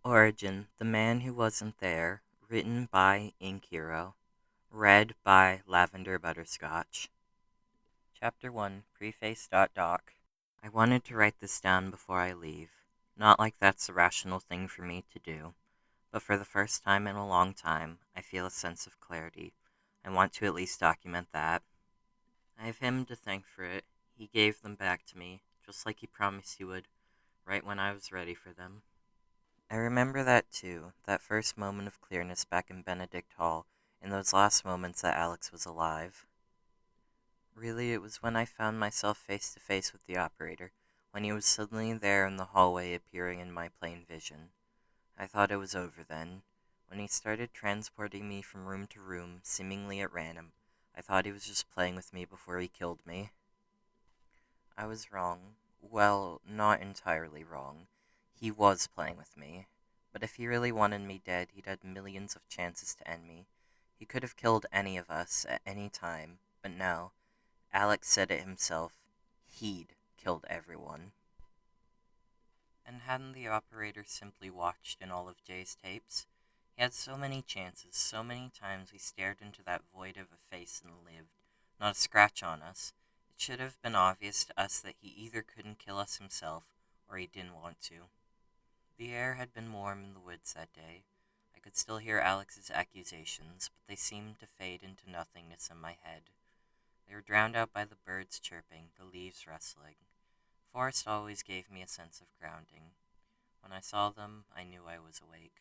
Origin: The Man Who Wasn't There, written by Inkhero, read by Lavender Butterscotch. Chapter 1, Preface.doc. I wanted to write this down before I leave. Not like that's a rational thing for me to do, but for the first time in a long time, I feel a sense of clarity. I want to at least document that. I have him to thank for it. He gave them back to me, just like he promised he would, right when I was ready for them. I remember that too, that first moment of clearness back in Benedict Hall, in those last moments that Alex was alive. Really, it was when I found myself face to face with the operator, when he was suddenly there in the hallway appearing in my plain vision. I thought it was over then. When he started transporting me from room to room, seemingly at random, I thought he was just playing with me before he killed me. I was wrong. Well, not entirely wrong. He was playing with me. But if he really wanted me dead, he'd had millions of chances to end me. He could have killed any of us at any time, but no. Alex said it himself. He'd killed everyone. And hadn't the operator simply watched in all of Jay's tapes? He had so many chances, so many times we stared into that void of a face and lived, not a scratch on us. It should have been obvious to us that he either couldn't kill us himself, or he didn't want to. The air had been warm in the woods that day. I could still hear Alex's accusations, but they seemed to fade into nothingness in my head. They were drowned out by the birds chirping, the leaves rustling. Forest always gave me a sense of grounding. When I saw them, I knew I was awake.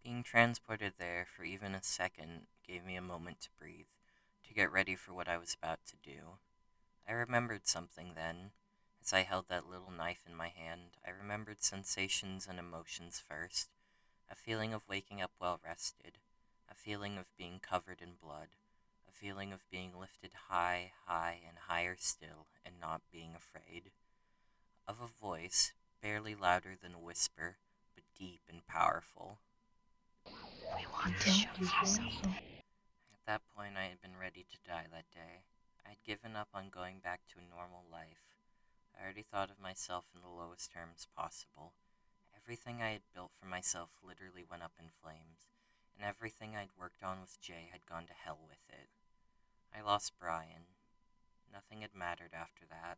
Being transported there for even a second gave me a moment to breathe, to get ready for what I was about to do. I remembered something then. As I held that little knife in my hand, I remembered sensations and emotions first. A feeling of waking up well rested, a feeling of being covered in blood, a feeling of being lifted high, high, and higher still, and not being afraid. Of a voice, barely louder than a whisper, but deep and powerful. We want to show you something. At that point, I had been ready to die that day. I had given up on going back to a normal life. I already thought of myself in the lowest terms possible. Everything I had built for myself literally went up in flames, and everything I'd worked on with Jay had gone to hell with it. I lost Brian. Nothing had mattered after that.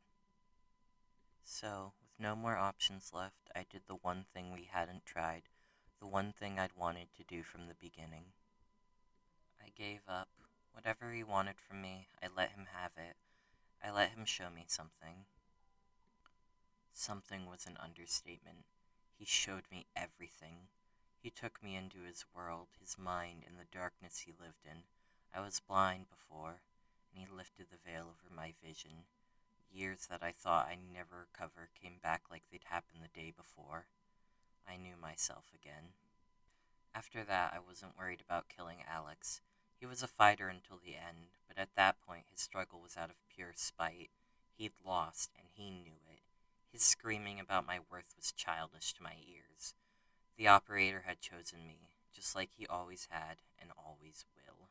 So, with no more options left, I did the one thing we hadn't tried, the one thing I'd wanted to do from the beginning. I gave up. Whatever he wanted from me, I let him have it. I let him show me something. Something was an understatement. He showed me everything. He took me into his world, his mind, and the darkness he lived in. I was blind before, and he lifted the veil over my vision. Years that I thought I'd never recover came back like they'd happened the day before. I knew myself again. After that, I wasn't worried about killing Alex. He was a fighter until the end, but at that point his struggle was out of pure spite. He'd lost, and he knew it. His screaming about my worth was childish to my ears. The operator had chosen me, just like he always had and always will.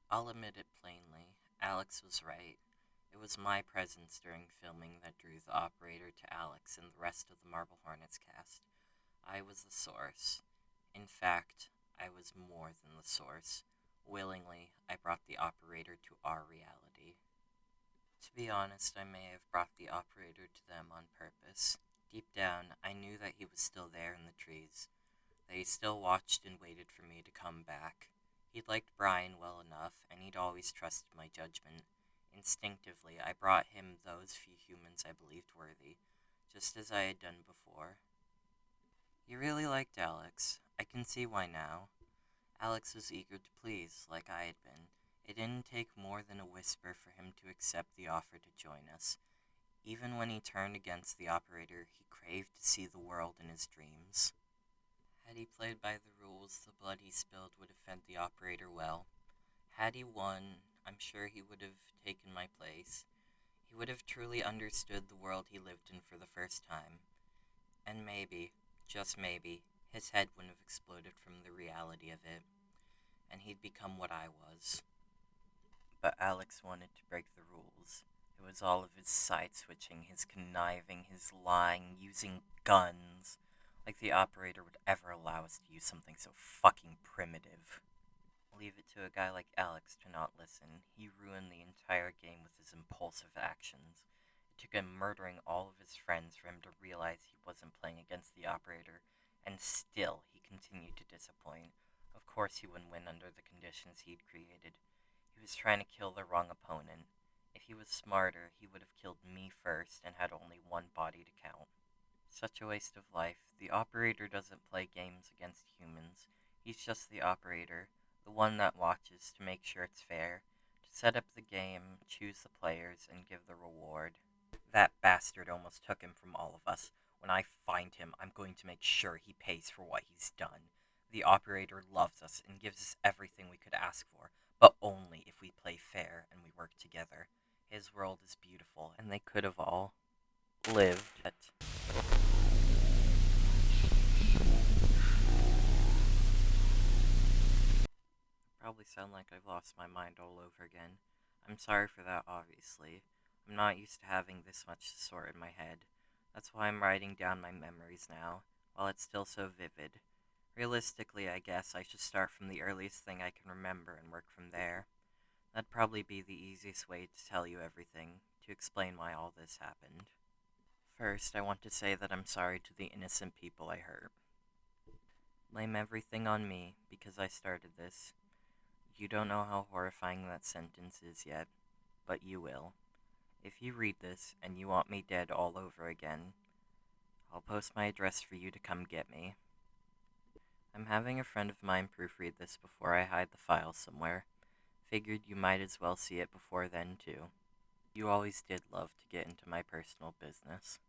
I'll admit it plainly, Alex was right. It was my presence during filming that drew the operator to Alex and the rest of the Marble Hornets cast. I was the source. In fact, I was more than the source. Willingly, I brought the operator to our reality. To be honest, I may have brought the operator to them on purpose. Deep down, I knew that he was still there in the trees, that he still watched and waited for me to come back. He'd liked Brian well enough, and he'd always trusted my judgment. Instinctively, I brought him those few humans I believed worthy, just as I had done before. He really liked Alex. I can see why now. Alex was eager to please, like I had been. It didn't take more than a whisper for him to accept the offer to join us. Even when he turned against the operator, he craved to see the world in his dreams. Had he played by the rules, the blood he spilled would have fed the operator well. Had he won, I'm sure he would have taken my place. He would have truly understood the world he lived in for the first time. And maybe, just maybe, his head wouldn't have exploded from the reality of it, and he'd become what I was. But Alex wanted to break the rules. It was all of his side-switching, his conniving, his lying, using guns. Like the operator would ever allow us to use something so fucking primitive. Leave it to a guy like Alex to not listen. He ruined the entire game with his impulsive actions. It took him murdering all of his friends for him to realize he wasn't playing against the operator, and still he continued to disappoint. Of course he wouldn't win under the conditions he'd created. He was trying to kill the wrong opponent. If he was smarter, he would have killed me first and had only one body to count. Such a waste of life. The operator doesn't play games against humans. He's just the operator, the one that watches to make sure it's fair, to set up the game, choose the players, and give the reward. That bastard almost took him from all of us. When I find him, I'm going to make sure he pays for what he's done. The operator loves us and gives us everything we could ask for, but only if we play fair and we work together. His world is beautiful, and they could have all lived. Probably sound like I've lost my mind all over again. I'm sorry for that, obviously. I'm not used to having this much to sort in my head. That's why I'm writing down my memories now, while it's still so vivid. Realistically, I guess I should start from the earliest thing I can remember and work from there. That'd probably be the easiest way to tell you everything, to explain why all this happened. First, I want to say that I'm sorry to the innocent people I hurt. Blame everything on me, because I started this. You don't know how horrifying that sentence is yet, but you will. If you read this and you want me dead all over again, I'll post my address for you to come get me. I'm having a friend of mine proofread this before I hide the file somewhere. Figured you might as well see it before then, too. You always did love to get into my personal business.